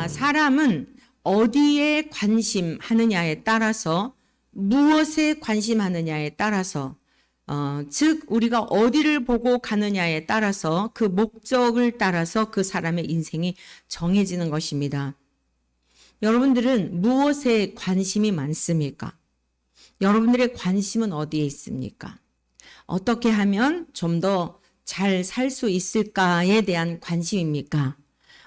자, 사람은 어디에 관심하느냐에 따라서, 무엇에 관심하느냐에 따라서, 즉 우리가 어디를 보고 가느냐에 따라서, 그 목적을 따라서 그 사람의 인생이 정해지는 것입니다. 여러분들은 무엇에 관심이 많습니까? 여러분들의 관심은 어디에 있습니까? 어떻게 하면 좀 더 잘 살 수 있을까에 대한 관심입니까?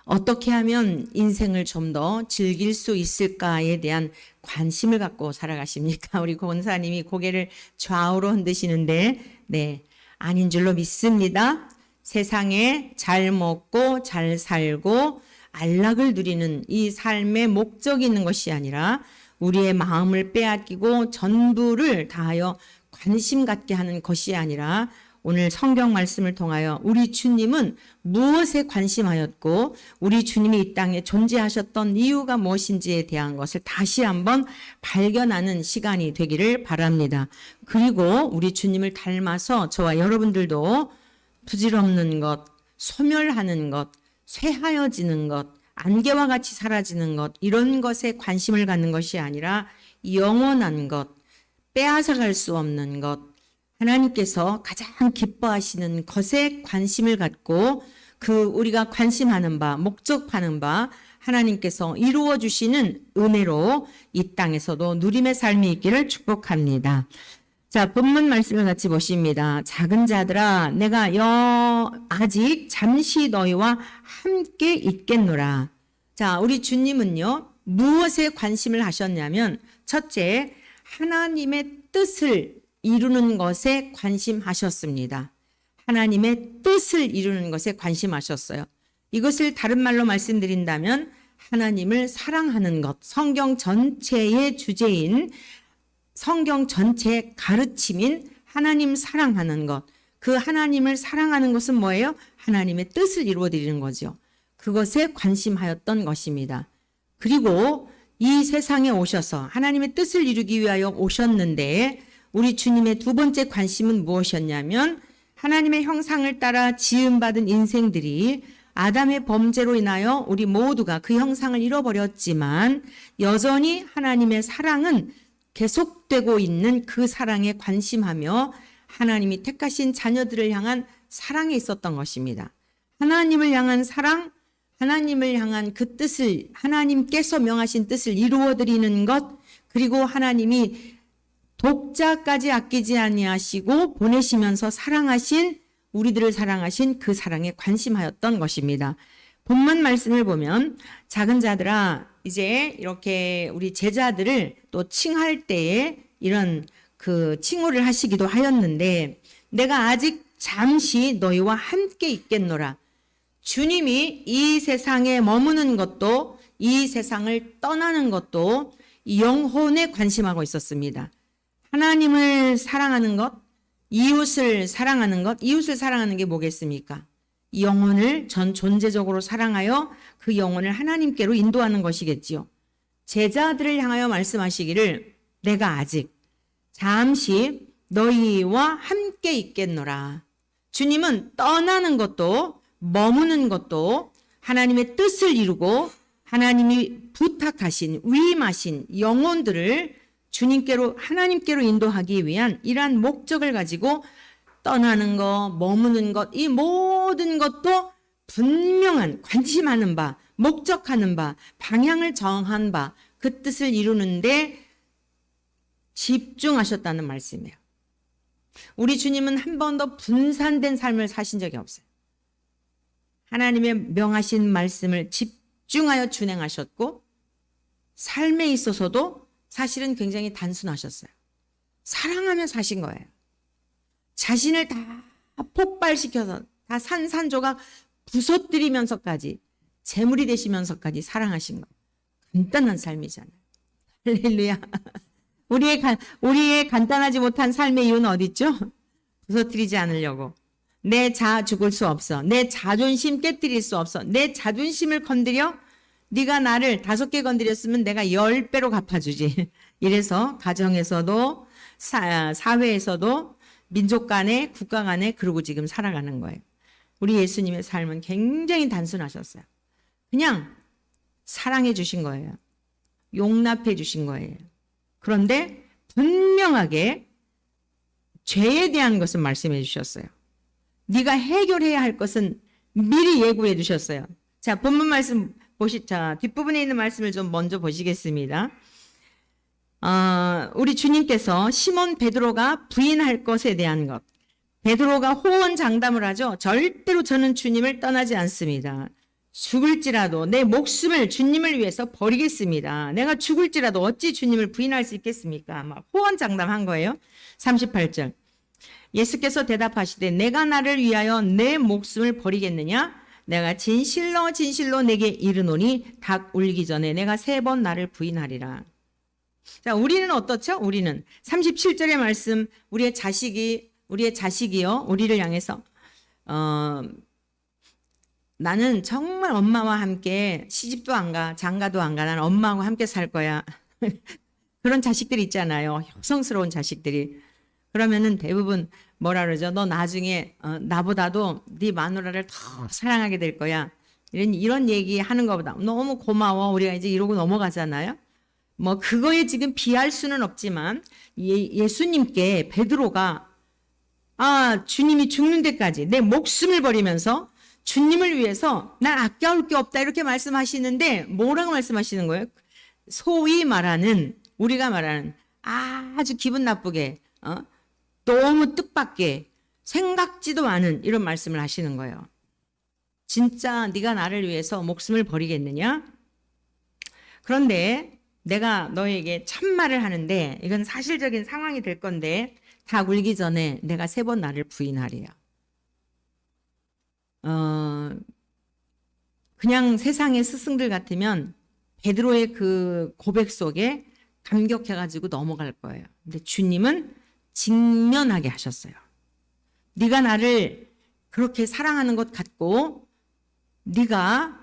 어떻게 하면 인생을 좀 더 즐길 수 있을까에 대한 관심을 갖고 살아가십니까? 우리 권사님이 고개를 좌우로 흔드시는데, 네, 아닌 줄로 믿습니다. 세상에 잘 먹고 잘 살고 안락을 누리는 이 삶의 목적이 있는 것이 아니라 우리의 마음을 빼앗기고 전부를 다하여 관심 갖게 하는 것이 아니라, 오늘 성경 말씀을 통하여 우리 주님은 무엇에 관심하였고 우리 주님이 이 땅에 존재하셨던 이유가 무엇인지에 대한 것을 다시 한번 발견하는 시간이 되기를 바랍니다. 그리고 우리 주님을 닮아서 저와 여러분들도 부질없는 것, 소멸하는 것, 쇠하여지는 것, 안개와 같이 사라지는 것, 이런 것에 관심을 갖는 것이 아니라 영원한 것, 빼앗아갈 수 없는 것, 하나님께서 가장 기뻐하시는 것에 관심을 갖고 그 우리가 관심하는 바, 목적하는 바 하나님께서 이루어 주시는 은혜로 이 땅에서도 누림의 삶이 있기를 축복합니다. 자, 본문 말씀을 같이 보십니다. 작은 자들아, 내가 아직 잠시 너희와 함께 있겠노라. 자, 우리 주님은요, 무엇에 관심을 하셨냐면, 첫째, 하나님의 뜻을 이루는 것에 관심하셨습니다. 하나님의 뜻을 이루는 것에 관심하셨어요. 이것을 다른 말로 말씀드린다면 하나님을 사랑하는 것, 성경 전체의 주제인, 성경 전체의 가르침인 하나님 사랑하는 것. 그 하나님을 사랑하는 것은 뭐예요? 하나님의 뜻을 이루어드리는 거죠. 그것에 관심하였던 것입니다. 그리고 이 세상에 오셔서 하나님의 뜻을 이루기 위하여 오셨는데, 우리 주님의 두 번째 관심은 무엇이었냐면, 하나님의 형상을 따라 지음받은 인생들이 아담의 범죄로 인하여 우리 모두가 그 형상을 잃어버렸지만 여전히 하나님의 사랑은 계속되고 있는 그 사랑에 관심하며 하나님이 택하신 자녀들을 향한 사랑에 있었던 것입니다. 하나님을 향한 사랑, 하나님을 향한 그 뜻을, 하나님께서 명하신 뜻을 이루어드리는 것, 그리고 하나님이 독자까지 아끼지 아니하시고 보내시면서 사랑하신, 우리들을 사랑하신 그 사랑에 관심하였던 것입니다. 본문 말씀을 보면, 작은 자들아, 이제 이렇게 우리 제자들을 또 칭할 때에 이런 그 칭호를 하시기도 하였는데, 내가 아직 잠시 너희와 함께 있겠노라. 주님이 이 세상에 머무는 것도, 이 세상을 떠나는 것도 영혼에 관심하고 있었습니다. 하나님을 사랑하는 것, 이웃을 사랑하는 것, 이웃을 사랑하는 게 뭐겠습니까? 영혼을 전 존재적으로 사랑하여 그 영혼을 하나님께로 인도하는 것이겠지요. 제자들을 향하여 말씀하시기를, 내가 아직 잠시 너희와 함께 있겠노라. 주님은 떠나는 것도 머무는 것도 하나님의 뜻을 이루고 하나님이 부탁하신, 위임하신 영혼들을 주님께로, 하나님께로 인도하기 위한 이러한 목적을 가지고 떠나는 것, 머무는 것, 이 모든 것도 분명한 관심하는 바, 목적하는 바, 방향을 정한 바, 그 뜻을 이루는데 집중하셨다는 말씀이에요. 우리 주님은 한 번도 분산된 삶을 사신 적이 없어요. 하나님의 명하신 말씀을 집중하여 준행하셨고, 삶에 있어서도 사실은 굉장히 단순하셨어요. 사랑하며 사신 거예요. 자신을 다 폭발시켜서 다 산산조각 부서뜨리면서까지, 재물이 되시면서까지 사랑하신 거. 간단한 삶이잖아요. 할렐루야. 우리의 간단하지 못한 삶의 이유는 어디 있죠? 부서뜨리지 않으려고. 내 자아 죽을 수 없어. 내 자존심 깨뜨릴 수 없어. 내 자존심을 건드려? 네가 나를 5개 건드렸으면 내가 10배로 갚아주지. 이래서 가정에서도 사회에서도 민족 간에, 국가 간에 그러고 지금 살아가는 거예요. 우리 예수님의 삶은 굉장히 단순하셨어요. 그냥 사랑해 주신 거예요. 용납해 주신 거예요. 그런데 분명하게 죄에 대한 것은 말씀해 주셨어요. 네가 해결해야 할 것은 미리 예고해 주셨어요. 자, 본문 말씀 뒷부분에 있는 말씀을 좀 먼저 보시겠습니다. 우리 주님께서 시몬 베드로가 부인할 것에 대한 것. 베드로가 호언장담을 하죠. 절대로 저는 주님을 떠나지 않습니다. 죽을지라도 내 목숨을 주님을 위해서 버리겠습니다. 내가 죽을지라도 어찌 주님을 부인할 수 있겠습니까? 막 호언장담한 거예요. 38절. 예수께서 대답하시되 내가 나를 위하여 내 목숨을 버리겠느냐? 내가 진실로 진실로 내게 이르노니 닭 울기 전에 내가 3번 나를 부인하리라. 자, 우리는 어떻죠? 우리는 37절의 말씀, 우리의 자식이요, 우리를 향해서 나는 정말 엄마와 함께 시집도 안 가, 장가도 안 가, 나는 엄마하고 함께 살 거야. 그런 자식들이 있잖아요. 혈성스러운 자식들이. 그러면은 대부분 뭐라 그러죠? 너 나중에 나보다도 네 마누라를 더 사랑하게 될 거야. 이런 얘기 하는 것보다 너무 고마워. 우리가 이제 이러고 넘어가잖아요. 뭐 그거에 지금 비할 수는 없지만 예수님께 베드로가 주님이 죽는 데까지 내 목숨을 버리면서 주님을 위해서 난 아껴올 게 없다 이렇게 말씀하시는데 뭐라고 말씀하시는 거예요? 소위 말하는 우리가 말하는 아주 기분 나쁘게 너무 뜻밖의 생각지도 않은 이런 말씀을 하시는 거예요. 진짜 네가 나를 위해서 목숨을 버리겠느냐? 그런데 내가 너에게 참말을 하는데 이건 사실적인 상황이 될 건데 닭 울기 전에 내가 3번 나를 부인하리라. 그냥 세상의 스승들 같으면 베드로의 그 고백 속에 감격해가지고 넘어갈 거예요. 근데 주님은 직면하게 하셨어요. 네가 나를 그렇게 사랑하는 것 같고 네가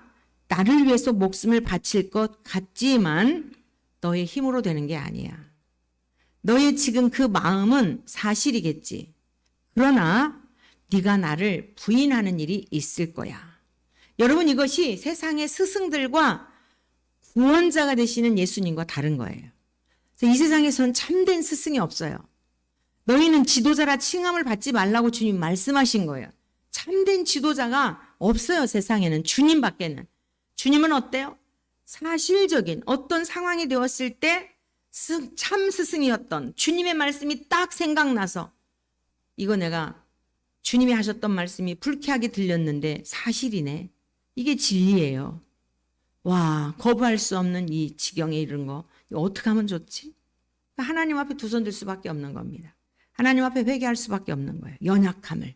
나를 위해서 목숨을 바칠 것 같지만 너의 힘으로 되는 게 아니야. 너의 지금 그 마음은 사실이겠지. 그러나 네가 나를 부인하는 일이 있을 거야. 여러분, 이것이 세상의 스승들과 구원자가 되시는 예수님과 다른 거예요. 이 세상에서는 참된 스승이 없어요. 너희는 지도자라 칭함을 받지 말라고 주님 말씀하신 거예요. 참된 지도자가 없어요. 세상에는. 주님밖에는. 주님은 어때요? 사실적인 어떤 상황이 되었을 때 참 스승이었던 주님의 말씀이 딱 생각나서 이거 내가 주님이 하셨던 말씀이 불쾌하게 들렸는데 사실이네. 이게 진리예요. 와, 거부할 수 없는 이 지경에 이른 거 이거 어떻게 하면 좋지? 하나님 앞에 두 손 들 수밖에 없는 겁니다. 하나님 앞에 회개할 수밖에 없는 거예요. 연약함을.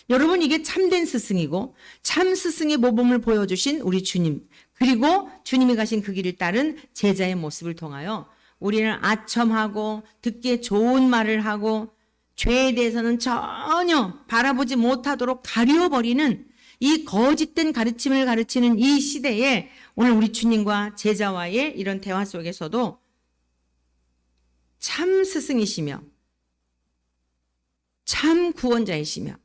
여러분, 이게 참된 스승이고 참 스승의 모범을 보여주신 우리 주님, 그리고 주님이 가신 그 길을 따른 제자의 모습을 통하여 우리는 아첨하고 듣기에 좋은 말을 하고 죄에 대해서는 전혀 바라보지 못하도록 가려버리는 이 거짓된 가르침을 가르치는 이 시대에 오늘 우리 주님과 제자와의 이런 대화 속에서도 참 스승이시며 참 구원자이시며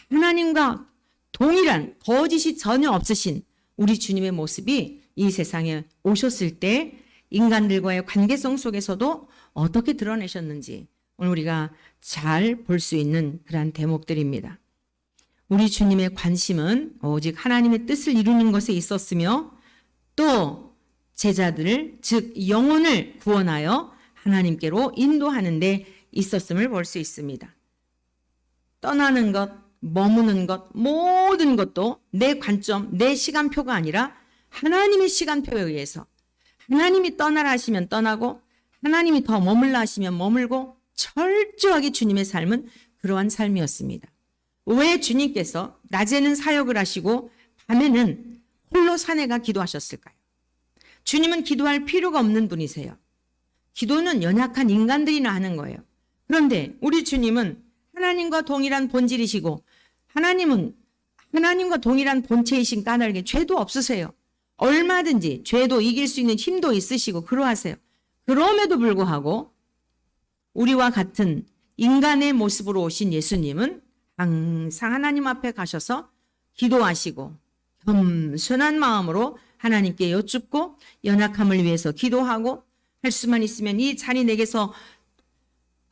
하나님과 동일한 거짓이 전혀 없으신 우리 주님의 모습이 이 세상에 오셨을 때 인간들과의 관계성 속에서도 어떻게 드러내셨는지 오늘 우리가 잘 볼 수 있는 그러한 대목들입니다. 우리 주님의 관심은 오직 하나님의 뜻을 이루는 것에 있었으며 또 제자들을 즉 영혼을 구원하여 하나님께로 인도하는 데 있었음을 볼 수 있습니다. 떠나는 것, 머무는 것, 모든 것도 내 관점, 내 시간표가 아니라 하나님의 시간표에 의해서 하나님이 떠나라 하시면 떠나고 하나님이 더 머물라 하시면 머물고 철저하게 주님의 삶은 그러한 삶이었습니다. 왜 주님께서 낮에는 사역을 하시고 밤에는 홀로 산에 가 기도하셨을까요? 주님은 기도할 필요가 없는 분이세요. 기도는 연약한 인간들이나 하는 거예요. 그런데 우리 주님은 하나님과 동일한 본질이시고 하나님은 하나님과 동일한 본체이신 까닭에 죄도 없으세요. 얼마든지 죄도 이길 수 있는 힘도 있으시고 그러하세요. 그럼에도 불구하고 우리와 같은 인간의 모습으로 오신 예수님은 항상 하나님 앞에 가셔서 기도하시고 겸손한 마음으로 하나님께 여쭙고 연약함을 위해서 기도하고 할 수만 있으면 이 잔이 내게서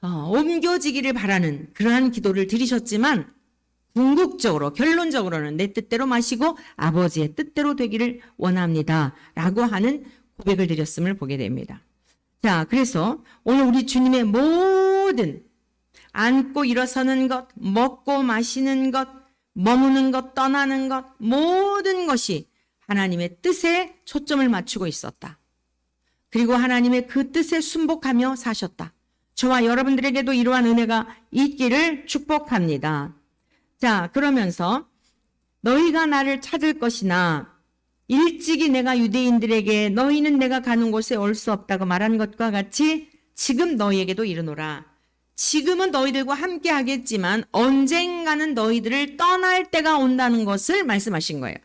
옮겨지기를 바라는 그러한 기도를 드리셨지만 궁극적으로 결론적으로는 내 뜻대로 마시고 아버지의 뜻대로 되기를 원합니다 라고 하는 고백을 드렸음을 보게 됩니다. 자, 그래서 오늘 우리 주님의 모든 앉고 일어서는 것, 먹고 마시는 것, 머무는 것, 떠나는 것, 모든 것이 하나님의 뜻에 초점을 맞추고 있었다. 그리고 하나님의 그 뜻에 순복하며 사셨다. 저와 여러분들에게도 이러한 은혜가 있기를 축복합니다. 자, 그러면서 너희가 나를 찾을 것이나 일찍이 내가 유대인들에게 너희는 내가 가는 곳에 올 수 없다고 말한 것과 같이 지금 너희에게도 이르노라. 지금은 너희들과 함께 하겠지만 언젠가는 너희들을 떠날 때가 온다는 것을 말씀하신 거예요.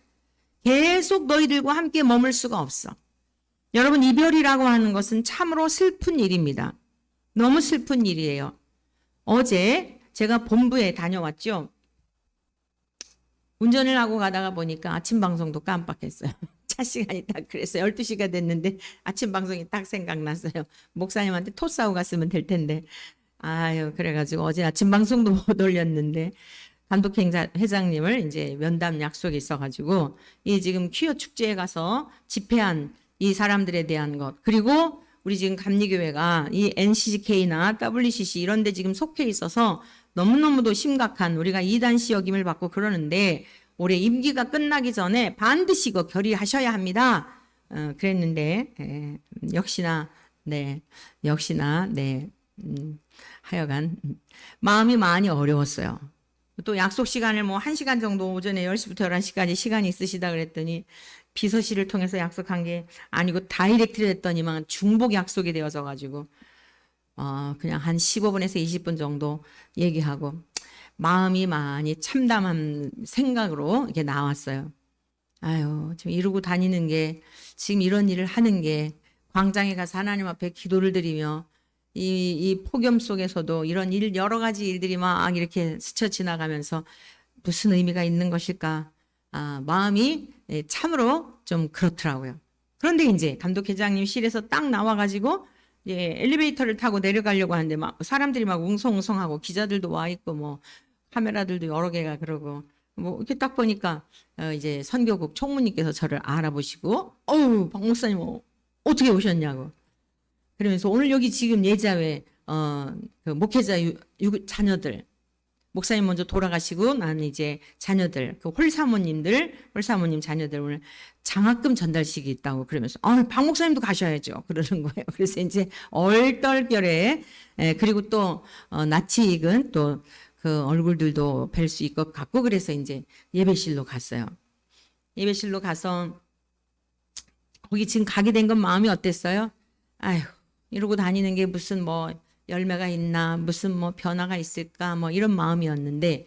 계속 너희들과 함께 머물 수가 없어. 여러분, 이별이라고 하는 것은 참으로 슬픈 일입니다. 너무 슬픈 일이에요. 어제 제가 본부에 다녀왔죠. 운전을 하고 가다가 보니까 아침 방송도 깜빡했어요. 차 시간이 딱 그래서 12시가 됐는데 아침 방송이 딱 생각났어요. 목사님한테 토스하고 갔으면 될 텐데. 아유, 그래가지고 어제 아침 방송도 못 올렸는데 감독 회장님을 이제 면담 약속이 있어가지고 이 지금 퀴어 축제에 가서 집회한 이 사람들에 대한 것, 그리고 우리 지금 감리교회가 이 NCCK나 WCC 이런 데 지금 속해 있어서 너무너무도 심각한 우리가 이단시 여김을 받고 그러는데 올해 임기가 끝나기 전에 반드시 이거 결의하셔야 합니다. 그랬는데 역시나 하여간 마음이 많이 어려웠어요. 또 약속 시간을 뭐 1시간 정도 오전에 10시부터 11시까지 시간이 있으시다 그랬더니 비서실을 통해서 약속한 게 아니고 다이렉트를 했더니만 중복 약속이 되어서 가지고 그냥 한 15분에서 20분 정도 얘기하고 마음이 많이 참담한 생각으로 이렇게 나왔어요. 아유, 지금 이러고 다니는 게, 지금 이런 일을 하는 게 광장에 가서 하나님 앞에 기도를 드리며 이 폭염 속에서도 이런 일, 여러 가지 일들이 막 이렇게 스쳐 지나가면서 무슨 의미가 있는 것일까? 마음이 참으로 좀 그렇더라고요. 그런데 이제 감독회장님 실에서 딱 나와가지고 엘리베이터를 타고 내려가려고 하는데 막 사람들이 막 웅성웅성하고 기자들도 와 있고 뭐 카메라들도 여러 개가 그러고 뭐 이렇게 딱 보니까 이제 선교국 총무님께서 저를 알아보시고 박 목사님 어떻게 오셨냐고. 그러면서 오늘 여기 지금 예자회 그 목회자 자녀들, 목사님 먼저 돌아가시고 나는 이제 자녀들, 그 홀사모님 자녀들 오늘 장학금 전달식이 있다고 그러면서 박 목사님도 가셔야죠 그러는 거예요. 그래서 이제 얼떨결에 그리고 또 낯이 익은 또 그 얼굴들도 뵐 수 있을 것 같고 그래서 이제 예배실로 갔어요. 예배실로 가서 거기 지금 가게 된 건 마음이 어땠어요? 아휴, 이러고 다니는 게 무슨 뭐 열매가 있나, 무슨 뭐 변화가 있을까, 뭐 이런 마음이었는데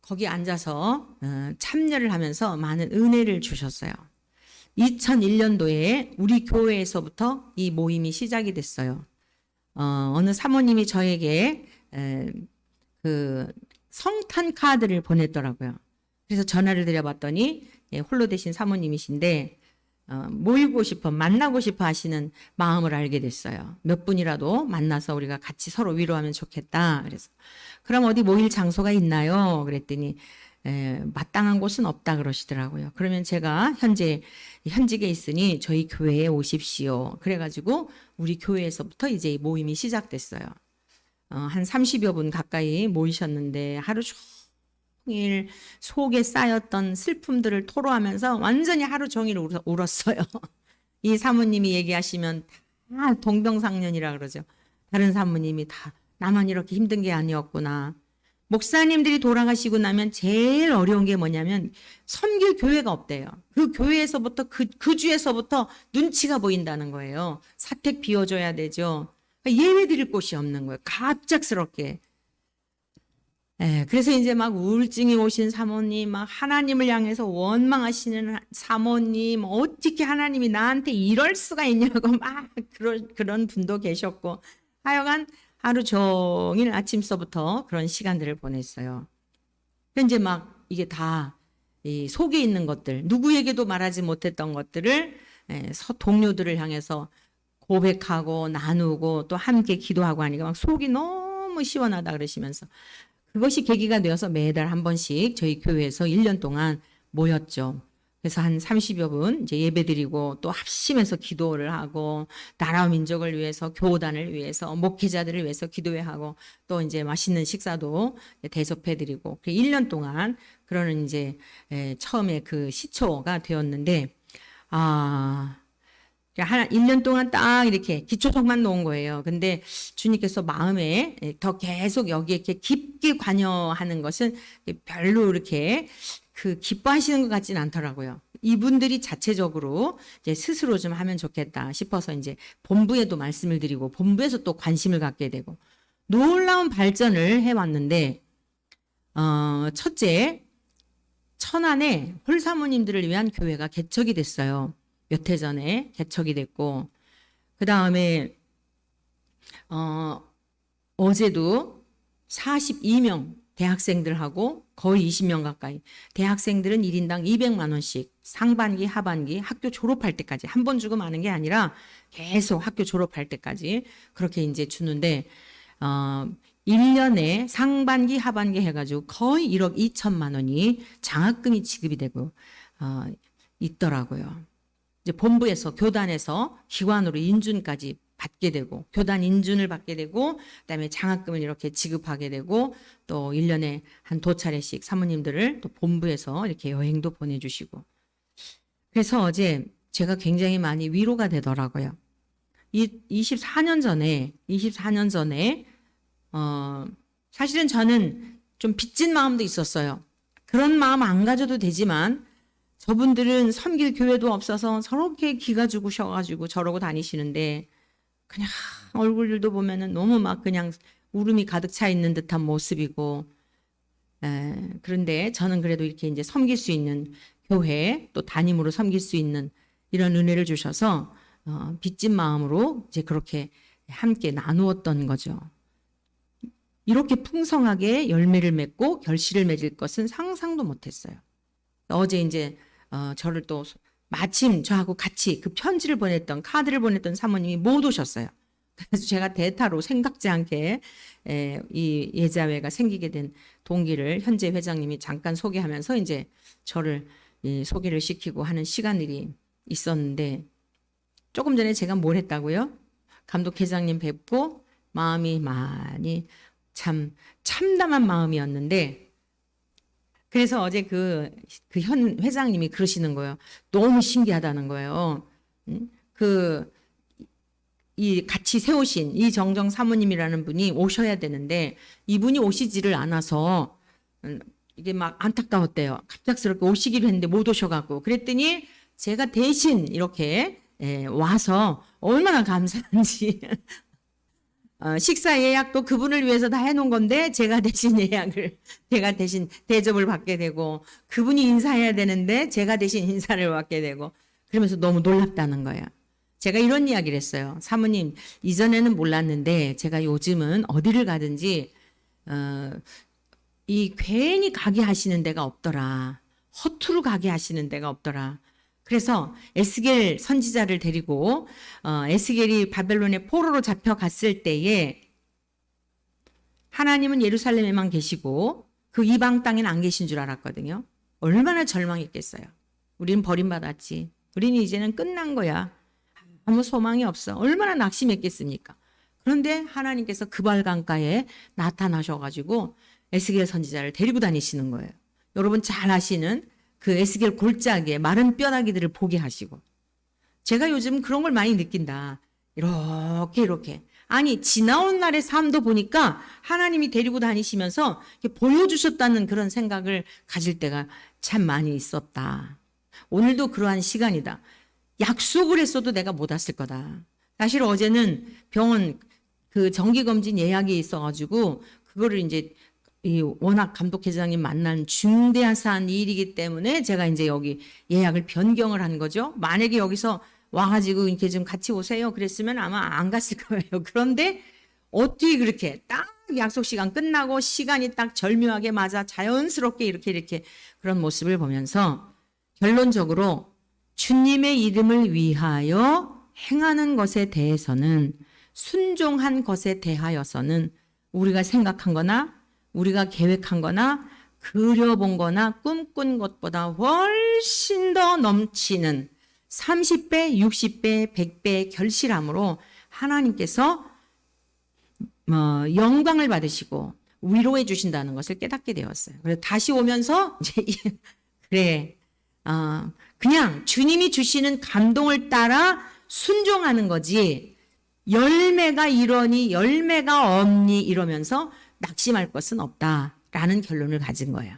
거기 앉아서 참여를 하면서 많은 은혜를 주셨어요. 2001년도에 우리 교회에서부터 이 모임이 시작이 됐어요. 어느 사모님이 저에게 그 성탄 카드를 보냈더라고요. 그래서 전화를 드려봤더니 홀로 되신 사모님이신데 모이고 싶어, 만나고 싶어 하시는 마음을 알게 됐어요. 몇 분이라도 만나서 우리가 같이 서로 위로하면 좋겠다. 그래서 그럼 어디 모일 장소가 있나요? 그랬더니 마땅한 곳은 없다 그러시더라고요. 그러면 제가 현직에 있으니 저희 교회에 오십시오. 그래가지고 우리 교회에서부터 이제 모임이 시작됐어요. 한 30여 분 가까이 모이셨는데 하루 종일 속에 쌓였던 슬픔들을 토로하면서 완전히 하루 종일 울었어요. 이 사모님이 얘기하시면 다 동병상련이라 그러죠. 다른 사모님이 다 나만 이렇게 힘든 게 아니었구나. 목사님들이 돌아가시고 나면 제일 어려운 게 뭐냐면 섬길 교회가 없대요. 그 교회에서부터 그 주에서부터 눈치가 보인다는 거예요. 사택 비워줘야 되죠. 예배 드릴 곳이 없는 거예요. 갑작스럽게. 그래서 이제 막 우울증이 오신 사모님, 막 하나님을 향해서 원망하시는 사모님, 어떻게 하나님이 나한테 이럴 수가 있냐고 막 그런 분도 계셨고, 하여간 하루 종일 아침서부터 그런 시간들을 보냈어요. 이제 막 이게 다 이 속에 있는 것들, 누구에게도 말하지 못했던 것들을 동료들을 향해서 고백하고 나누고 또 함께 기도하고 하니까 막 속이 너무 시원하다 그러시면서 그것이 계기가 되어서 매달 한 번씩 저희 교회에서 1년 동안 모였죠. 그래서 한 30여 분 이제 예배드리고 또 합심해서 기도를 하고 나라와 민족을 위해서 교단을 위해서 목회자들을 위해서 기도회하고 또 이제 맛있는 식사도 대접해드리고 1년 동안 그러는 이제 처음에 그 시초가 되었는데 한 1년 동안 딱 이렇게 기초석만 놓은 거예요. 근데 주님께서 마음에 더 계속 여기에 이렇게 깊게 관여하는 것은 별로 이렇게 그 기뻐하시는 것 같지는 않더라고요. 이분들이 자체적으로 이제 스스로 좀 하면 좋겠다 싶어서 이제 본부에도 말씀을 드리고 본부에서 또 관심을 갖게 되고 놀라운 발전을 해왔는데 첫째 천안에 홀사모님들을 위한 교회가 개척이 됐어요. 몇 해 전에 개척이 됐고 그 다음에 어제도 42명 대학생들하고 거의 20명 가까이 대학생들은 1인당 200만 원씩 상반기 하반기 학교 졸업할 때까지 한 번 주고 마는 게 아니라 계속 학교 졸업할 때까지 그렇게 이제 주는데 1년에 상반기 하반기 해가지고 거의 1억 2천만 원이 장학금이 지급이 되고 있더라고요. 이제 본부에서 교단에서 기관으로 인준까지 받게 되고 교단 인준을 받게 되고 그다음에 장학금을 이렇게 지급하게 되고 또 1년에 한 두 차례씩 사모님들을 또 본부에서 이렇게 여행도 보내주시고 그래서 어제 제가 굉장히 많이 위로가 되더라고요. 24년 전에 사실은 저는 좀 빚진 마음도 있었어요. 그런 마음 안 가져도 되지만 저분들은 섬길 교회도 없어서 저렇게 기가 죽으셔가지고 저러고 다니시는데 그냥 얼굴들도 보면은 너무 막 그냥 울음이 가득 차 있는 듯한 모습이고 그런데 저는 그래도 이렇게 이제 섬길 수 있는 교회 또 담임으로 섬길 수 있는 이런 은혜를 주셔서 빚진 마음으로 이제 그렇게 함께 나누었던 거죠. 이렇게 풍성하게 열매를 맺고 결실을 맺을 것은 상상도 못했어요. 어제 이제 저를 또 마침 저하고 같이 그 편지를 보냈던 카드를 보냈던 사모님이 못 오셨어요. 그래서 제가 대타로 생각지 않게 이 예자회가 생기게 된 동기를 현재 회장님이 잠깐 소개하면서 이제 저를 소개를 시키고 하는 시간들이 있었는데 조금 전에 제가 뭘 했다고요? 감독회장님 뵙고 마음이 많이 참담한 마음이었는데 그래서 어제 그 현 회장님이 그러시는 거예요. 너무 신기하다는 거예요. 이 같이 세우신 이정정 사모님이라는 분이 오셔야 되는데 이분이 오시지를 않아서 이게 막 안타까웠대요. 갑작스럽게 오시기로 했는데 못 오셔갖고 그랬더니 제가 대신 이렇게 와서 얼마나 감사한지 식사 예약도 그분을 위해서 다 해놓은 건데 제가 대신 대접을 받게 되고 그분이 인사해야 되는데 제가 대신 인사를 받게 되고 그러면서 너무 놀랍다는 거예요. 제가 이런 이야기를 했어요. 사모님 이전에는 몰랐는데 제가 요즘은 어디를 가든지 이 괜히 가게 하시는 데가 없더라. 허투루 가게 하시는 데가 없더라. 그래서 에스겔 선지자를 데리고 에스겔이 바벨론의 포로로 잡혀갔을 때에 하나님은 예루살렘에만 계시고 그 이방 땅에는 안 계신 줄 알았거든요. 얼마나 절망했겠어요. 우리는 버림받았지. 우리는 이제는 끝난 거야. 아무 소망이 없어. 얼마나 낙심했겠습니까? 그런데 하나님께서 그발강가에 나타나셔가지고 에스겔 선지자를 데리고 다니시는 거예요. 여러분 잘 아시는 그 에스겔 골짜기에 마른 뼈다귀들을 보게 하시고 제가 요즘 그런 걸 많이 느낀다. 이렇게 아니 지나온 날의 삶도 보니까 하나님이 데리고 다니시면서 보여주셨다는 그런 생각을 가질 때가 참 많이 있었다. 오늘도 그러한 시간이다. 약속을 했어도 내가 못 왔을 거다. 사실 어제는 병원 그 정기검진 예약이 있어가지고 그거를 이제 워낙 감독회장님 만난 중대한 사안 일이기 때문에 제가 이제 여기 예약을 변경을 한 거죠. 만약에 여기서 와가지고 이렇게 좀 같이 오세요 그랬으면 아마 안 갔을 거예요. 그런데 어떻게 그렇게 딱 약속 시간 끝나고 시간이 딱 절묘하게 맞아 자연스럽게 이렇게 그런 모습을 보면서 결론적으로 주님의 이름을 위하여 행하는 것에 대해서는, 순종한 것에 대하여서는 우리가 생각한 거나 우리가 계획한 거나 그려본 거나 꿈꾼 것보다 훨씬 더 넘치는 30배, 60배, 100배의 결실함으로 하나님께서 영광을 받으시고 위로해 주신다는 것을 깨닫게 되었어요. 그래서 다시 오면서 이제 그래, 그냥 주님이 주시는 감동을 따라 순종하는 거지, 열매가 이러니 열매가 없니 이러면서 낙심할 것은 없다라는 결론을 가진 거예요.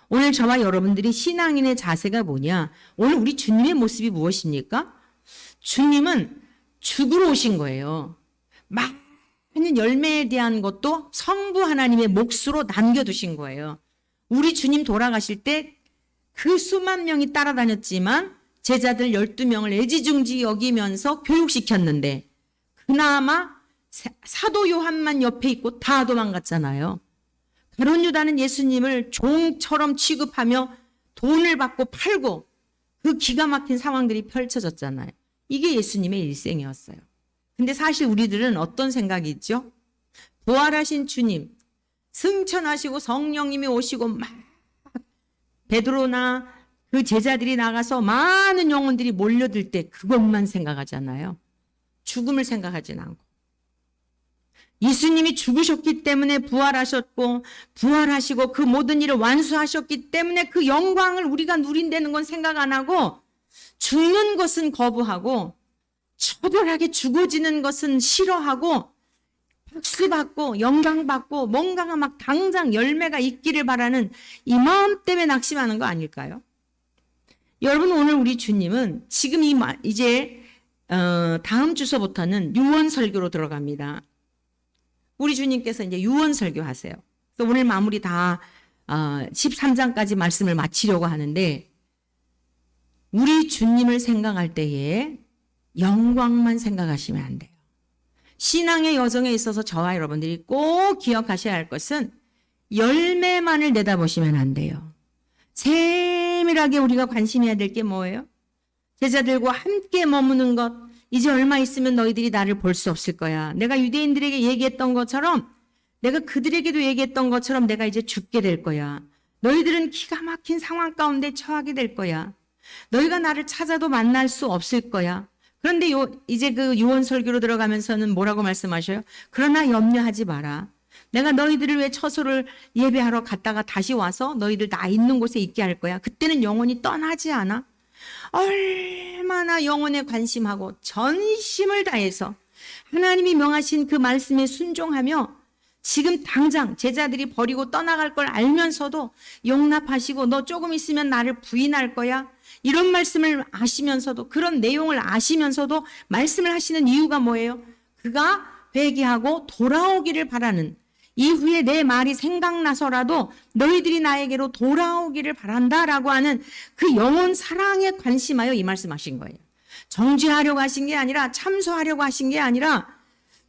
오늘 저와 여러분들이 신앙인의 자세가 뭐냐? 오늘 우리 주님의 모습이 무엇입니까? 주님은 죽으러 오신 거예요. 많은 열매에 대한 것도 성부 하나님의 몫으로 남겨두신 거예요. 우리 주님 돌아가실 때 그 수만 명이 따라다녔지만 제자들 12명을 애지중지 여기면서 교육시켰는데 그나마 사도 요한만 옆에 있고 다 도망갔잖아요. 가룟 유다는 예수님을 종처럼 취급하며 돈을 받고 팔고 그 기가 막힌 상황들이 펼쳐졌잖아요. 이게 예수님의 일생이었어요. 근데 사실 우리들은 어떤 생각이 있죠? 부활하신 주님, 승천하시고 성령님이 오시고 막 베드로나 그 제자들이 나가서 많은 영혼들이 몰려들 때 그것만 생각하잖아요. 죽음을 생각하진 않고. 예수님이 죽으셨기 때문에 부활하셨고 부활하시고 그 모든 일을 완수하셨기 때문에 그 영광을 우리가 누린다는 건 생각 안 하고, 죽는 것은 거부하고 처절하게 죽어지는 것은 싫어하고 박수받고 영광받고 뭔가가 막 당장 열매가 있기를 바라는 이 마음 때문에 낙심하는 거 아닐까요? 여러분, 오늘 우리 주님은 지금 이제 다음 주서부터는 유언설교로 들어갑니다. 우리 주님께서 이제 유언설교 하세요. 그래서 오늘 마무리 다 13장까지 말씀을 마치려고 하는데, 우리 주님을 생각할 때에 영광만 생각하시면 안 돼요. 신앙의 여정에 있어서 저와 여러분들이 꼭 기억하셔야 할 것은 열매만을 내다보시면 안 돼요. 세밀하게 우리가 관심해야 될 게 뭐예요? 제자들과 함께 머무는 것. 이제 얼마 있으면 너희들이 나를 볼 수 없을 거야. 내가 유대인들에게 얘기했던 것처럼, 내가 그들에게도 얘기했던 것처럼 내가 이제 죽게 될 거야. 너희들은 기가 막힌 상황 가운데 처하게 될 거야. 너희가 나를 찾아도 만날 수 없을 거야. 그런데 이제 그 유언설교로 들어가면서는 뭐라고 말씀하셔요? 그러나 염려하지 마라. 내가 너희들을 위해 처소를 예배하러 갔다가 다시 와서 너희들 나 있는 곳에 있게 할 거야. 그때는 영원히 떠나지 않아. 얼마나 영혼에 관심하고 전심을 다해서 하나님이 명하신 그 말씀에 순종하며 지금 당장 제자들이 버리고 떠나갈 걸 알면서도 용납하시고 너 조금 있으면 나를 부인할 거야. 이런 말씀을 아시면서도, 그런 내용을 아시면서도 말씀을 하시는 이유가 뭐예요? 그가 회개하고 돌아오기를 바라는, 이후에 내 말이 생각나서라도 너희들이 나에게로 돌아오기를 바란다라고 하는 그 영혼 사랑에 관심하여 이 말씀하신 거예요. 정죄하려고 하신 게 아니라, 참소하려고 하신 게 아니라,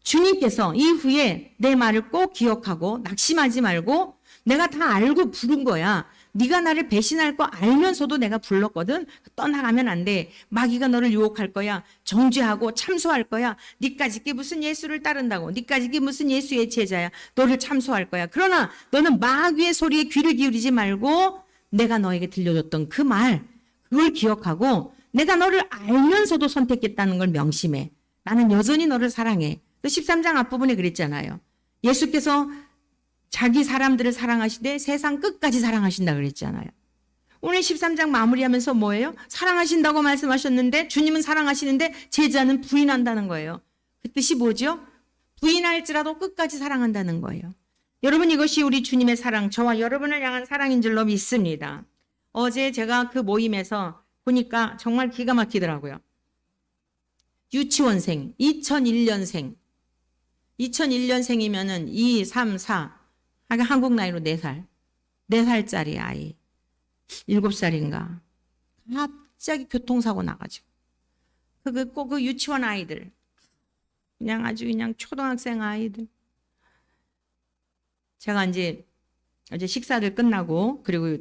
주님께서 이후에 내 말을 꼭 기억하고 낙심하지 말고, 내가 다 알고 부른 거야. 네가 나를 배신할 거 알면서도 내가 불렀거든. 떠나가면 안 돼. 마귀가 너를 유혹할 거야. 정죄하고 참소할 거야. 네까지 게 무슨 예수를 따른다고. 네까지 게 무슨 예수의 제자야. 너를 참소할 거야. 그러나 너는 마귀의 소리에 귀를 기울이지 말고 내가 너에게 들려줬던 그 말, 그걸 기억하고 내가 너를 알면서도 선택했다는 걸 명심해. 나는 여전히 너를 사랑해. 13장 앞부분에 그랬잖아요. 예수께서 자기 사람들을 사랑하시되 세상 끝까지 사랑하신다 그랬잖아요. 오늘 13장 마무리하면서 뭐예요? 사랑하신다고 말씀하셨는데, 주님은 사랑하시는데 제자는 부인한다는 거예요. 그 뜻이 뭐죠? 부인할지라도 끝까지 사랑한다는 거예요. 여러분, 이것이 우리 주님의 사랑, 저와 여러분을 향한 사랑인 줄로 믿습니다. 어제 제가 그 모임에서 보니까 정말 기가 막히더라고요. 유치원생, 2001년생, 2001년생이면은 2, 3, 4, 한국 나이로 4살, 4살짜리 아이, 7살인가. 갑자기 교통사고 나가지고. 그 유치원 아이들. 그냥 아주 그냥 초등학생 아이들. 제가 이제 어제 식사를 끝나고 그리고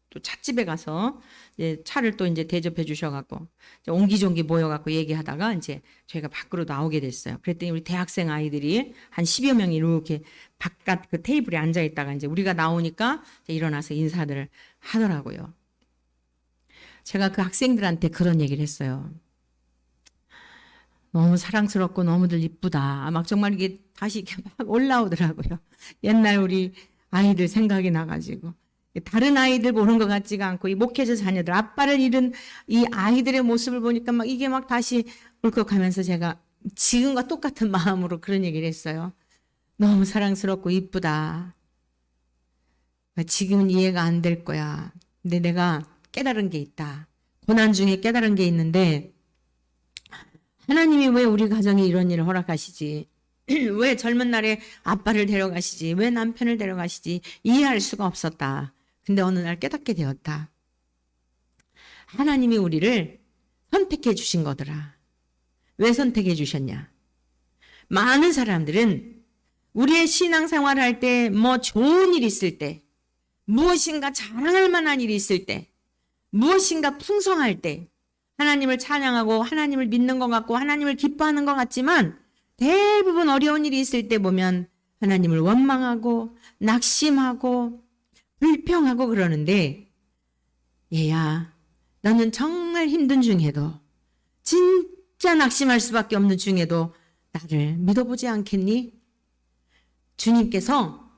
또 찻집에 가서 이제 차를 또 이제 대접해 주셔갖고 옹기종기 모여갖고 얘기하다가 이제 저희가 밖으로 나오게 됐어요. 그랬더니 우리 대학생 아이들이 한 10여 명이 이렇게 바깥 그 테이블에 앉아 있다가 이제 우리가 나오니까 이제 일어나서 인사들을 하더라고요. 제가 그 학생들한테 그런 얘기를 했어요. 너무 사랑스럽고 너무들 이쁘다. 막 정말 이게 다시 이렇게 막 올라오더라고요. 옛날 우리 아이들 생각이 나가지고. 다른 아이들 보는 것 같지가 않고 이 목회자 자녀들, 아빠를 잃은 이 아이들의 모습을 보니까 막 이게 막 다시 울컥하면서 제가 지금과 똑같은 마음으로 그런 얘기를 했어요. 너무 사랑스럽고 이쁘다. 지금은 이해가 안 될 거야. 근데 내가 깨달은 게 있다. 고난 중에 깨달은 게 있는데 하나님이 왜 우리 가정에 이런 일을 허락하시지? 왜 젊은 날에 아빠를 데려가시지? 왜 남편을 데려가시지? 이해할 수가 없었다. 근데 어느 날 깨닫게 되었다. 하나님이 우리를 선택해 주신 거더라. 왜 선택해 주셨냐? 많은 사람들은 우리의 신앙생활을 할 때 뭐 좋은 일 있을 때 무엇인가 자랑할 만한 일이 있을 때 무엇인가 풍성할 때 하나님을 찬양하고 하나님을 믿는 것 같고 하나님을 기뻐하는 것 같지만 대부분 어려운 일이 있을 때 보면 하나님을 원망하고 낙심하고 불평하고 그러는데 얘야 너는 정말 힘든 중에도 진짜 낙심할 수밖에 없는 중에도 나를 믿어보지 않겠니? 주님께서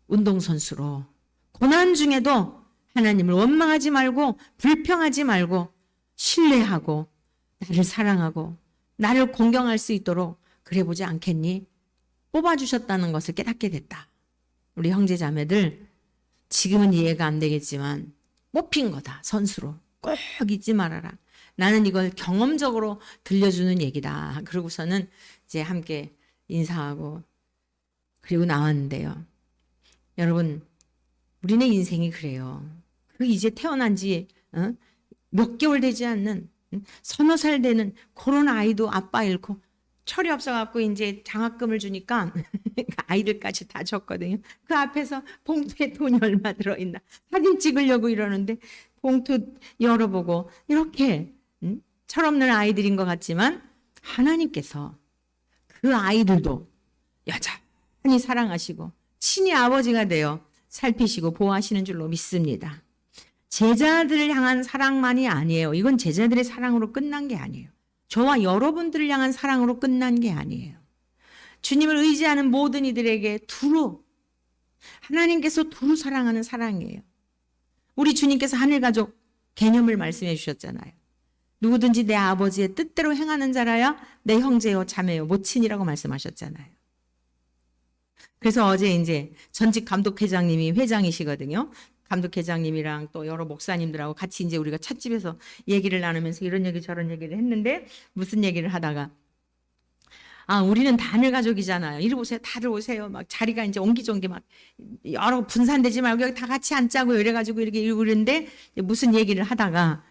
운동선수로 고난 중에도 하나님을 원망하지 말고 불평하지 말고 신뢰하고 나를 사랑하고 나를 공경할 수 있도록 그래 보지 않겠니? 뽑아주셨다는 것을 깨닫게 됐다. 우리 형제 자매들 지금은 이해가 안 되겠지만 뽑힌 거다. 선수로. 꼭 잊지 말아라. 나는 이걸 경험적으로 들려주는 얘기다. 그러고서는 이제 함께 인사하고 그리고 나왔는데요. 여러분 우리네 인생이 그래요. 그 이제 태어난 지 몇 개월 되지 않는 서너 살 되는 그런 아이도 아빠 잃고 철이 없어갖고 이제 장학금을 주니까 아이들까지 다 줬거든요. 그 앞에서 봉투에 돈이 얼마 들어있나 사진 찍으려고 이러는데 봉투 열어보고 이렇게 철없는 아이들인 것 같지만 하나님께서 그 아이들도 여전히 사랑하시고 친히 아버지가 되어 살피시고 보호하시는 줄로 믿습니다. 제자들을 향한 사랑만이 아니에요. 이건 제자들의 사랑으로 끝난 게 아니에요. 저와 여러분들을 향한 사랑으로 끝난 게 아니에요. 주님을 의지하는 모든 이들에게 두루 하나님께서 두루 사랑하는 사랑이에요. 우리 주님께서 하늘가족 개념을 말씀해 주셨잖아요. 누구든지 내 아버지의 뜻대로 행하는 자라야 내 형제요 자매요 모친이라고 말씀하셨잖아요. 그래서 어제 이제 전직 감독회장님이 회장이시거든요. 감독회장님이랑 또 여러 목사님들하고 같이 이제 우리가 찻집에서 얘기를 나누면서 이런 얘기 저런 얘기를 했는데 무슨 얘기를 하다가 우리는 다 하늘 가족이잖아요. 이리 오세요. 다들 오세요. 막 자리가 이제 옹기종기 막 여러 분산되지 말고 여기 다 같이 앉자고 이래가지고 이렇게 이러는데 무슨 얘기를 하다가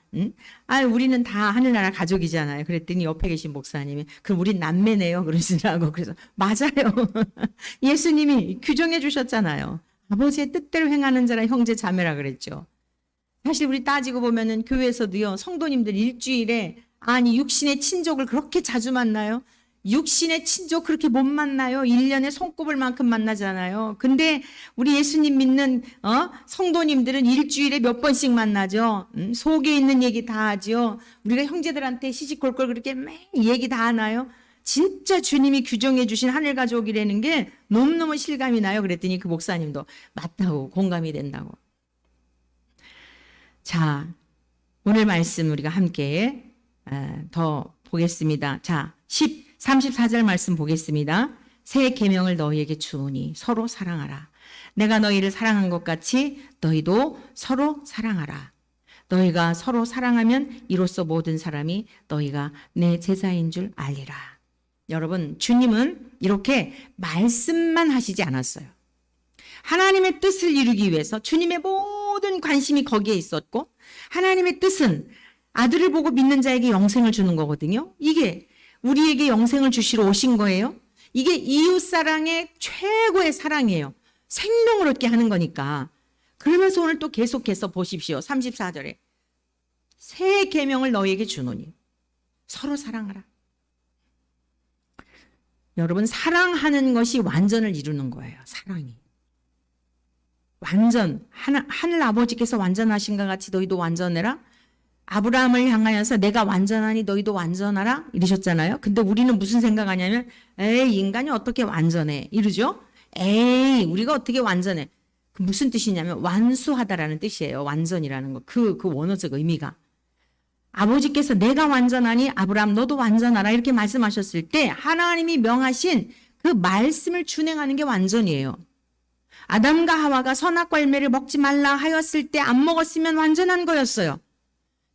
우리는 다 하늘나라 가족이잖아요. 그랬더니 옆에 계신 목사님이 그럼 우린 남매네요. 그러시더라고. 그래서 맞아요. 예수님이 규정해 주셨잖아요. 아버지의 뜻대로 행하는 자라 형제 자매라 그랬죠. 사실 우리 따지고 보면은 교회에서도요. 성도님들 일주일에 육신의 친족을 그렇게 자주 만나요. 육신의 친족 그렇게 못 만나요. 1년에 손꼽을 만큼 만나잖아요. 근데 우리 예수님 믿는 성도님들은 일주일에 몇 번씩 만나죠. 속에 있는 얘기 다 하죠. 우리가 형제들한테 시시콜콜 그렇게 매 얘기 다 하나요? 진짜 주님이 규정해 주신 하늘 가족이라는 게 너무너무 실감이 나요. 그랬더니 그 목사님도 맞다고 공감이 된다고. 자, 오늘 말씀 우리가 함께 더 보겠습니다. 자, 34절 말씀 보겠습니다. 새 계명을 너희에게 주오니 서로 사랑하라. 내가 너희를 사랑한 것 같이 너희도 서로 사랑하라. 너희가 서로 사랑하면 이로써 모든 사람이 너희가 내 제자인 줄 알리라. 여러분, 주님은 이렇게 말씀만 하시지 않았어요. 하나님의 뜻을 이루기 위해서 주님의 모든 관심이 거기에 있었고 하나님의 뜻은 아들을 보고 믿는 자에게 영생을 주는 거거든요. 이게 우리에게 영생을 주시러 오신 거예요. 이게 이웃사랑의 최고의 사랑이에요. 생명을 얻게 하는 거니까. 그러면서 오늘 또 계속해서 보십시오. 34절에 새 계명을 너희에게 주노니 서로 사랑하라. 여러분, 사랑하는 것이 완전을 이루는 거예요. 사랑이. 완전, 하늘 아버지께서 완전하신가 같이 너희도 완전해라. 아브라함을 향하여서 내가 완전하니 너희도 완전하라 이러셨잖아요. 근데 우리는 무슨 생각하냐면 에이, 인간이 어떻게 완전해 이러죠. 에이, 우리가 어떻게 완전해. 그 무슨 뜻이냐면 완수하다라는 뜻이에요. 완전이라는 거. 그 원어적 의미가. 아버지께서 내가 완전하니 아브라함 너도 완전하라 이렇게 말씀하셨을 때 하나님이 명하신 그 말씀을 준행하는 게 완전이에요. 아담과 하와가 선악과 열매를 먹지 말라 하였을 때 안 먹었으면 완전한 거였어요.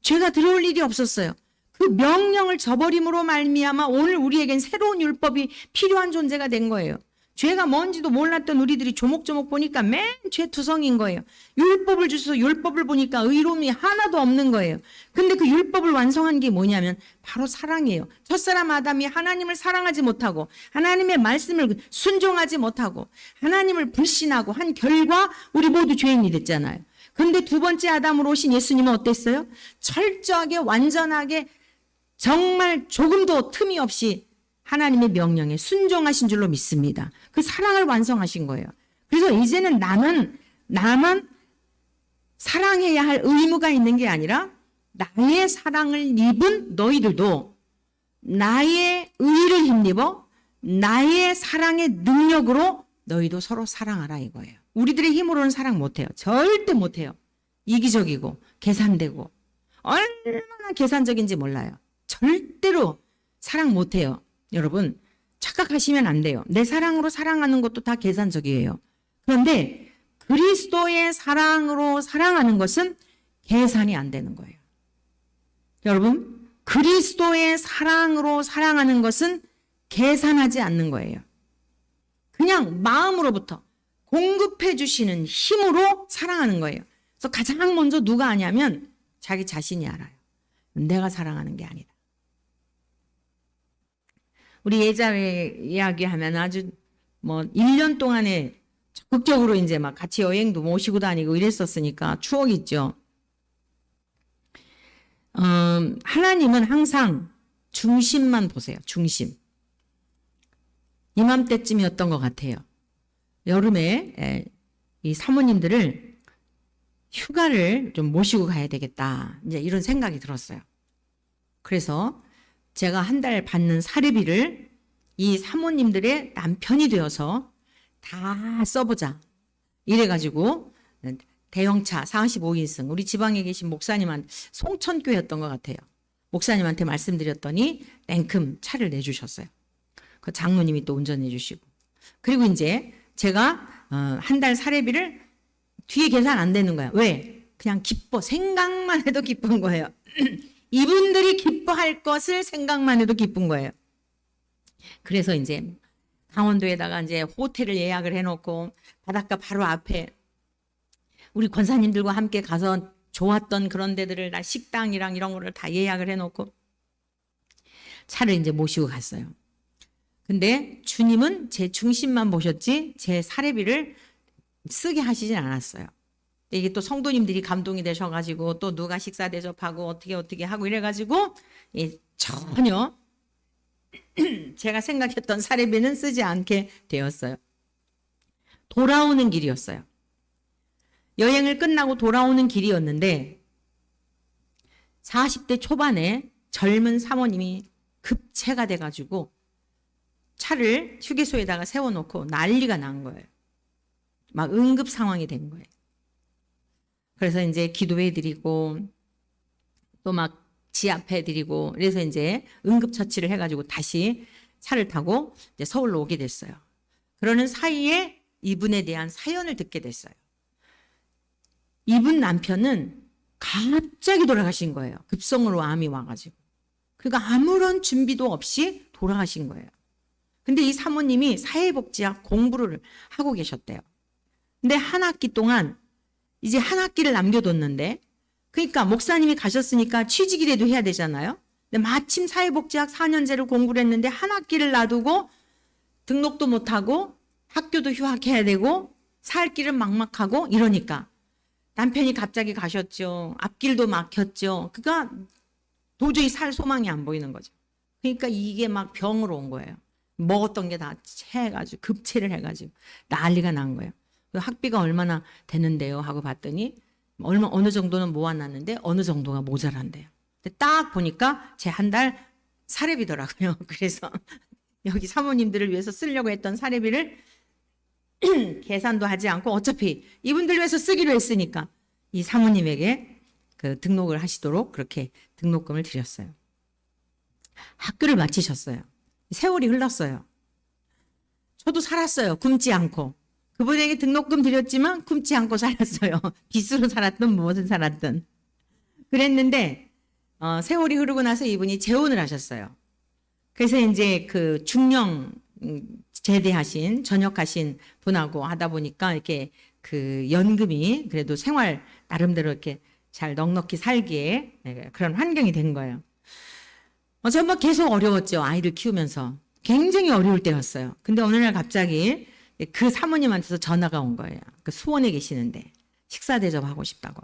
죄가 들어올 일이 없었어요. 그 명령을 저버림으로 말미암아 오늘 우리에겐 새로운 율법이 필요한 존재가 된 거예요. 죄가 뭔지도 몰랐던 우리들이 조목조목 보니까 맨 죄투성인 거예요. 율법을 주셔서 율법을 보니까 의로움이 하나도 없는 거예요. 근데 그 율법을 완성한 게 뭐냐면 바로 사랑이에요. 첫사람 아담이 하나님을 사랑하지 못하고 하나님의 말씀을 순종하지 못하고 하나님을 불신하고 한 결과 우리 모두 죄인이 됐잖아요. 근데 두 번째 아담으로 오신 예수님은 어땠어요? 철저하게 완전하게 정말 조금도 틈이 없이 하나님의 명령에 순종하신 줄로 믿습니다. 그 사랑을 완성하신 거예요. 그래서 이제는 나만 사랑해야 할 의무가 있는 게 아니라 나의 사랑을 입은 너희들도 나의 의를 힘입어 나의 사랑의 능력으로 너희도 서로 사랑하라 이거예요. 우리들의 힘으로는 사랑 못해요. 절대 못해요. 이기적이고 계산되고 얼마나 계산적인지 몰라요. 절대로 사랑 못해요. 여러분 착각하시면 안 돼요. 내 사랑으로 사랑하는 것도 다 계산적이에요. 그런데 그리스도의 사랑으로 사랑하는 것은 계산이 안 되는 거예요. 여러분 그리스도의 사랑으로 사랑하는 것은 계산하지 않는 거예요. 그냥 마음으로부터 공급해 주시는 힘으로 사랑하는 거예요. 그래서 가장 먼저 누가 아냐면 자기 자신이 알아요. 내가 사랑하는 게 아니다. 우리 예자회 이야기하면 아주 1년 동안에 적극적으로 이제 막 같이 여행도 모시고 다니고 이랬었으니까 추억이 있죠. 하나님은 항상 중심만 보세요. 중심. 이맘때쯤이었던 것 같아요. 여름에 이 사모님들을 휴가를 좀 모시고 가야 되겠다. 이제 이런 생각이 들었어요. 그래서 제가 한 달 받는 사례비를 이 사모님들의 남편이 되어서 다 써보자. 이래가지고 대형차 45인승 우리 지방에 계신 목사님한테 송천교였던 것 같아요. 목사님한테 말씀드렸더니 냉큼 차를 내주셨어요. 그 장로님이 또 운전해 주시고. 그리고 이제 제가 한 달 사례비를 뒤에 계산 안 되는 거야. 왜? 그냥 기뻐. 생각만 해도 기쁜 거예요. 이분들이 기뻐할 것을 생각만 해도 기쁜 거예요. 그래서 이제 강원도에다가 이제 호텔을 예약을 해놓고 바닷가 바로 앞에 우리 권사님들과 함께 가서 좋았던 그런 데들을 다 식당이랑 이런 거를 다 예약을 해놓고 차를 이제 모시고 갔어요. 근데 주님은 제 중심만 보셨지 제 사례비를 쓰게 하시진 않았어요. 이게 또 성도님들이 감동이 되셔가지고 또 누가 식사 대접하고 어떻게 하고 이래가지고 전혀 제가 생각했던 사례비는 쓰지 않게 되었어요. 돌아오는 길이었어요. 여행을 끝나고 돌아오는 길이었는데 40대 초반에 젊은 사모님이 급체가 돼가지고 차를 휴게소에다가 세워놓고 난리가 난 거예요. 막 응급 상황이 된 거예요. 그래서 이제 기도해드리고 또 막 지압해드리고 그래서 이제 응급처치를 해가지고 다시 차를 타고 이제 서울로 오게 됐어요. 그러는 사이에 이분에 대한 사연을 듣게 됐어요. 이분 남편은 갑자기 돌아가신 거예요. 급성으로 암이 와가지고. 그러니까 아무런 준비도 없이 돌아가신 거예요. 근데 이 사모님이 사회복지학 공부를 하고 계셨대요. 근데 한 학기 동안 이제 한 학기를 남겨뒀는데 그러니까 목사님이 가셨으니까 취직이라도 해야 되잖아요. 근데 마침 사회복지학 4년제를 공부를 했는데 한 학기를 놔두고 등록도 못하고 학교도 휴학해야 되고 살 길은 막막하고 이러니까 남편이 갑자기 가셨죠. 앞길도 막혔죠. 그러니까 도저히 살 소망이 안 보이는 거죠. 그러니까 이게 막 병으로 온 거예요. 먹었던 게 다 체해가지고 급체를 해가지고 난리가 난 거예요. 학비가 얼마나 되는데요 하고 봤더니 어느 정도는 모아놨는데 어느 정도가 모자란대요. 근데 딱 보니까 제 한 달 사례비더라고요. 그래서 여기 사모님들을 위해서 쓰려고 했던 사례비를 계산도 하지 않고 어차피 이분들 위해서 쓰기로 했으니까 이 사모님에게 그 등록을 하시도록 그렇게 등록금을 드렸어요. 학교를 마치셨어요. 세월이 흘렀어요. 저도 살았어요. 굶지 않고. 그분에게 등록금 드렸지만 굶지 않고 살았어요. 빚으로 살았든 무엇을 살았든. 그랬는데 세월이 흐르고 나서 이분이 재혼을 하셨어요. 그래서 이제 그 중령 제대하신 전역하신 분하고 하다 보니까 이렇게 그 연금이 그래도 생활 나름대로 이렇게 잘 넉넉히 살기에 그런 환경이 된 거예요. 정말 계속 어려웠죠. 아이를 키우면서. 굉장히 어려울 때였어요. 근데 어느 날 갑자기 그 사모님한테서 전화가 온 거예요. 그 수원에 계시는데 식사 대접하고 싶다고.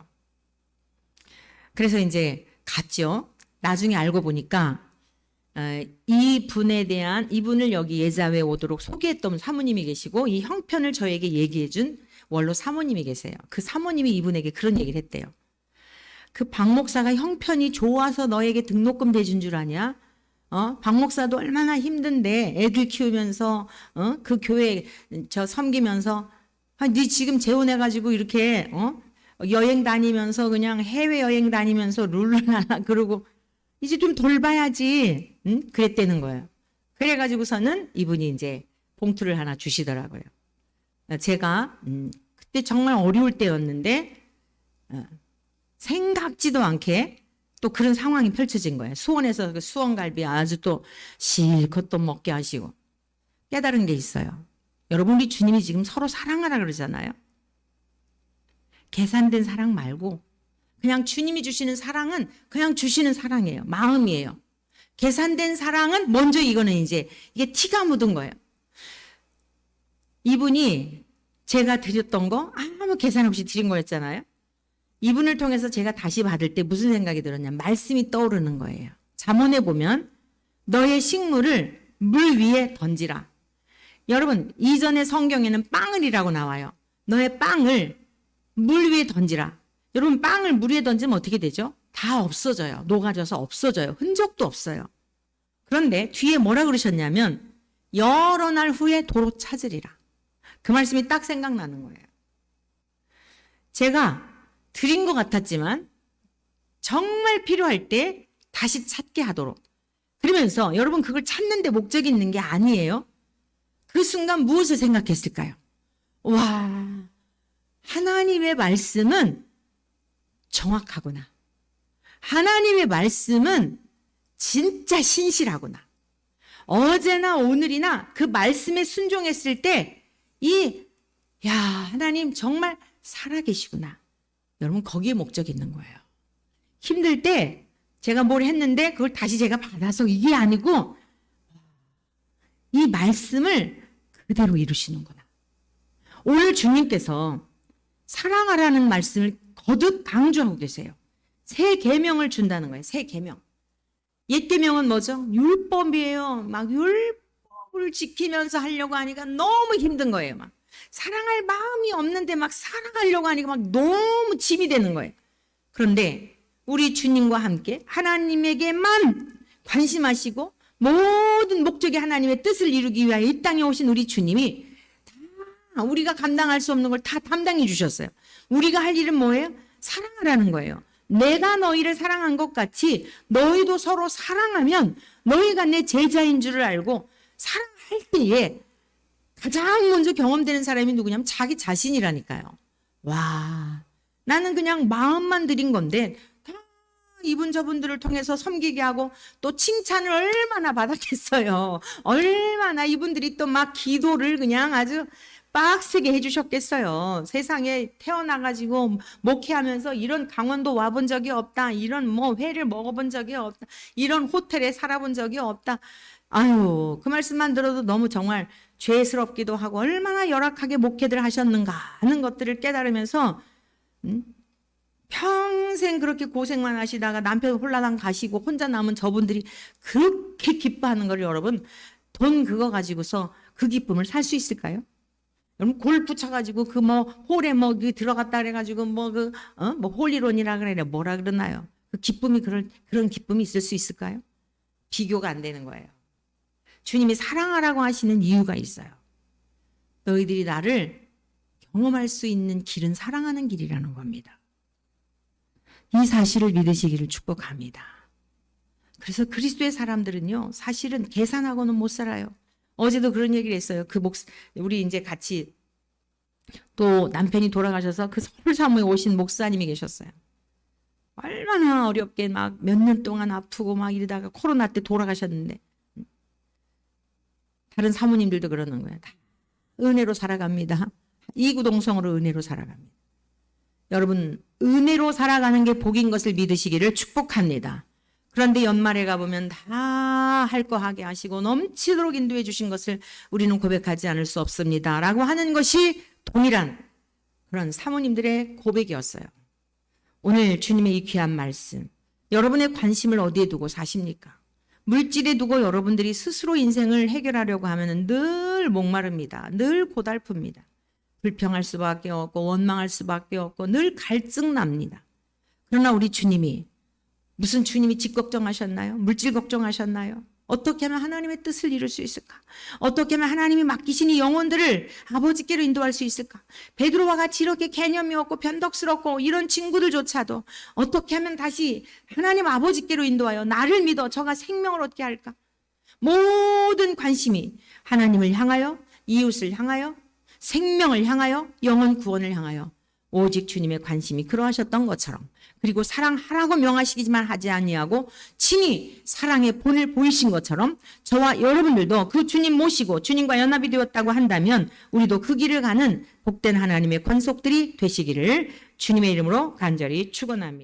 그래서 이제 갔죠. 나중에 알고 보니까 이분을 여기 예자회에 오도록 소개했던 사모님이 계시고 이 형편을 저에게 얘기해 준 원로 사모님이 계세요. 그 사모님이 이분에게 그런 얘기를 했대요. 그 박 목사가 형편이 좋아서 너에게 등록금 대준 줄 아냐? 박 목사도 얼마나 힘든데 애들 키우면서 그 교회 섬기면서 네 지금 재혼해가지고 이렇게 여행 다니면서 그냥 해외 여행 다니면서 룰루랄라 그러고 이제 좀 돌봐야지. 그랬다는 거예요. 그래가지고서는 이분이 이제 봉투를 하나 주시더라고요. 제가 그때 정말 어려울 때였는데 생각지도 않게 또 그런 상황이 펼쳐진 거예요. 수원에서 그 수원갈비 아주 또 실컷 또 먹게 하시고 깨달은 게 있어요. 여러분 우리 주님이 지금 서로 사랑하라 그러잖아요. 계산된 사랑 말고 그냥 주님이 주시는 사랑은 그냥 주시는 사랑이에요. 마음이에요. 계산된 사랑은 먼저 이거는 이제 이게 티가 묻은 거예요. 이분이 제가 드렸던 거 아무 계산 없이 드린 거였잖아요. 이분을 통해서 제가 다시 받을 때 무슨 생각이 들었냐면 말씀이 떠오르는 거예요. 잠언에 보면 너의 식물을 물 위에 던지라. 여러분 이전의 성경에는 빵을이라고 나와요. 너의 빵을 물 위에 던지라. 여러분 빵을 물 위에 던지면 어떻게 되죠? 다 없어져요. 녹아져서 없어져요. 흔적도 없어요. 그런데 뒤에 뭐라 그러셨냐면 여러 날 후에 도로 찾으리라. 그 말씀이 딱 생각나는 거예요. 제가 드린 것 같았지만 정말 필요할 때 다시 찾게 하도록. 그러면서 여러분 그걸 찾는 데 목적이 있는 게 아니에요. 그 순간 무엇을 생각했을까요? 와, 하나님의 말씀은 정확하구나. 하나님의 말씀은 진짜 신실하구나. 어제나 오늘이나 그 말씀에 순종했을 때 하나님 정말 살아계시구나. 여러분 거기에 목적이 있는 거예요. 힘들 때 제가 뭘 했는데 그걸 다시 제가 받아서 이게 아니고 이 말씀을 그대로 이루시는구나. 오늘 주님께서 사랑하라는 말씀을 거듭 강조하고 계세요. 새 계명을 준다는 거예요. 새 계명. 옛 계명은 뭐죠? 율법이에요. 막 율법을 지키면서 하려고 하니까 너무 힘든 거예요. 막 사랑할 마음이 없는데 막 사랑하려고 하니까 막 너무 짐이 되는 거예요. 그런데 우리 주님과 함께 하나님에게만 관심하시고 모든 목적이 하나님의 뜻을 이루기 위하여 이 땅에 오신 우리 주님이 다 우리가 감당할 수 없는 걸 다 담당해 주셨어요. 우리가 할 일은 뭐예요? 사랑하라는 거예요. 내가 너희를 사랑한 것 같이 너희도 서로 사랑하면 너희가 내 제자인 줄을 알고 사랑할 때에 가장 먼저 경험되는 사람이 누구냐면 자기 자신이라니까요. 와, 나는 그냥 마음만 드린 건데 다 이분 저분들을 통해서 섬기게 하고 또 칭찬을 얼마나 받았겠어요. 얼마나 이분들이 또 막 기도를 그냥 아주 빡세게 해주셨겠어요. 세상에 태어나가지고 목회하면서 이런 강원도 와본 적이 없다. 이런 회를 먹어본 적이 없다. 이런 호텔에 살아본 적이 없다. 아유, 그 말씀만 들어도 너무 정말 죄스럽기도 하고 얼마나 열악하게 목회들 하셨는가 하는 것들을 깨달으면서 평생 그렇게 고생만 하시다가 남편 홀라당 가시고 혼자 남은 저분들이 그렇게 기뻐하는 걸 여러분, 돈 그거 가지고서 그 기쁨을 살 수 있을까요? 여러분 골프 쳐가지고 그 뭐 홀에 뭐 들어갔다 그래가지고 뭐 홀리론이라 그래 뭐라 그러나요? 그 기쁨이 그런 기쁨이 있을 수 있을까요? 비교가 안 되는 거예요. 주님이 사랑하라고 하시는 이유가 있어요. 너희들이 나를 경험할 수 있는 길은 사랑하는 길이라는 겁니다. 이 사실을 믿으시기를 축복합니다. 그래서 그리스도의 사람들은요, 사실은 계산하고는 못 살아요. 어제도 그런 얘기를 했어요. 우리 이제 같이 또 남편이 돌아가셔서 그 서울사무에 오신 목사님이 계셨어요. 얼마나 어렵게 막 몇 년 동안 아프고 막 이러다가 코로나 때 돌아가셨는데, 다른 사모님들도 그러는 거예요. 다 은혜로 살아갑니다. 이구동성으로 은혜로 살아갑니다. 여러분, 은혜로 살아가는 게 복인 것을 믿으시기를 축복합니다. 그런데 연말에 가보면 다 할 거 하게 하시고 넘치도록 인도해 주신 것을 우리는 고백하지 않을 수 없습니다. 라고 하는 것이 동일한 그런 사모님들의 고백이었어요. 오늘 주님의 이 귀한 말씀, 여러분의 관심을 어디에 두고 사십니까? 물질에 두고 여러분들이 스스로 인생을 해결하려고 하면 늘 목마릅니다. 늘 고달픕니다. 불평할 수밖에 없고 원망할 수밖에 없고 늘 갈증 납니다. 그러나 우리 주님이, 무슨 주님이 집 걱정하셨나요? 물질 걱정하셨나요? 어떻게 하면 하나님의 뜻을 이룰 수 있을까? 어떻게 하면 하나님이 맡기신 이 영혼들을 아버지께로 인도할 수 있을까? 베드로와 같이 이렇게 개념이 없고 변덕스럽고 이런 친구들조차도 어떻게 하면 다시 하나님 아버지께로 인도하여 나를 믿어 저가 생명을 얻게 할까? 모든 관심이 하나님을 향하여, 이웃을 향하여, 생명을 향하여, 영혼 구원을 향하여 오직 주님의 관심이 그러하셨던 것처럼, 그리고 사랑하라고 명하시기만 하지 아니하고 친히 사랑의 본을 보이신 것처럼 저와 여러분들도 그 주님 모시고 주님과 연합이 되었다고 한다면 우리도 그 길을 가는 복된 하나님의 권속들이 되시기를 주님의 이름으로 간절히 축원합니다.